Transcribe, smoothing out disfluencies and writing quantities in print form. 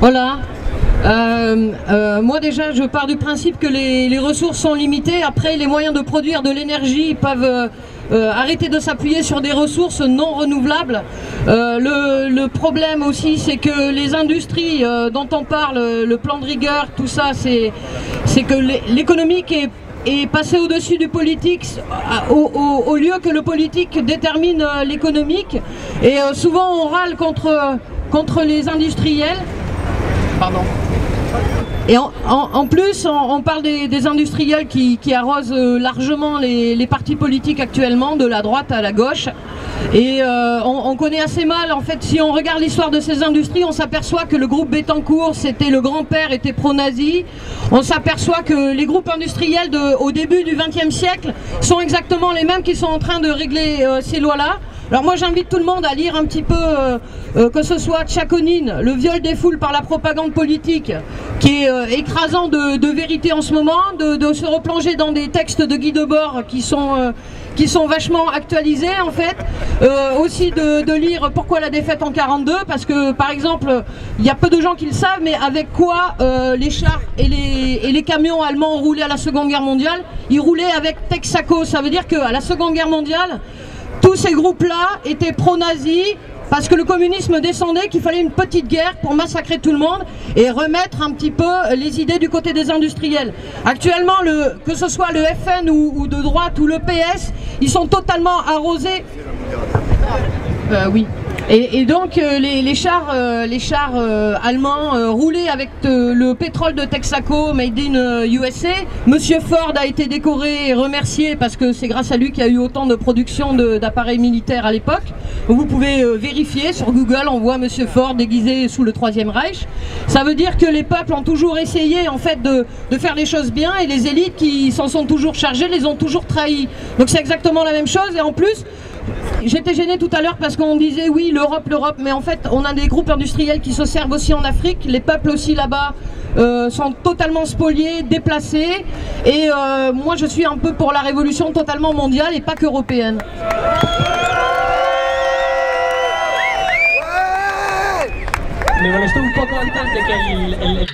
Voilà. Moi déjà je pars du principe que les ressources sont limitées. Après les moyens de produire de l'énergie peuvent arrêter de s'appuyer sur des ressources non renouvelables. Le problème aussi c'est que les industries dont on parle, le plan de rigueur, tout ça, c'est que l'économique est passé au-dessus du politique au lieu que le politique détermine l'économique. Et souvent on râle contre les industriels. Pardon. Et en plus, on parle des industriels qui arrosent largement les partis politiques actuellement, de la droite à la gauche. Et on connaît assez mal, en fait, si on regarde l'histoire de ces industries, on s'aperçoit que le groupe Bettencourt, c'était le grand-père, était pro-nazi. On s'aperçoit que les groupes industriels au début du XXe siècle sont exactement les mêmes qui sont en train de régler ces lois-là. Alors moi j'invite tout le monde à lire un petit peu, que ce soit Tchakonine, le viol des foules par la propagande politique, qui est écrasant de vérité en ce moment, de se replonger dans des textes de Guy Debord qui sont vachement actualisés en fait, aussi de lire Pourquoi la défaite en 42, parce que par exemple, il y a peu de gens qui le savent, mais avec quoi les chars et les camions allemands ont roulé à la Seconde Guerre mondiale? Ils roulaient avec Texaco, ça veut dire qu'à la Seconde Guerre mondiale, tous ces groupes-là étaient pro-nazis parce que le communisme descendait, qu'il fallait une petite guerre pour massacrer tout le monde et remettre un petit peu les idées du côté des industriels. Actuellement, que ce soit le FN ou de droite ou le PS, ils sont totalement arrosés. Oui. Et donc les chars allemands roulaient avec le pétrole de Texaco made in USA. Monsieur Ford a été décoré et remercié parce que c'est grâce à lui qu'il y a eu autant de production d'appareils militaires à l'époque. Vous pouvez vérifier sur Google, on voit Monsieur Ford déguisé sous le Troisième Reich. Ça veut dire que les peuples ont toujours essayé en fait de faire les choses bien et les élites qui s'en sont toujours chargées les ont toujours trahis. Donc c'est exactement la même chose et en plus, j'étais gêné tout à l'heure parce qu'on disait oui l'Europe, mais en fait on a des groupes industriels qui se servent aussi en Afrique, les peuples aussi là-bas sont totalement spoliés, déplacés et moi je suis un peu pour la révolution totalement mondiale et pas qu'européenne. Me molestó un poco antes de que el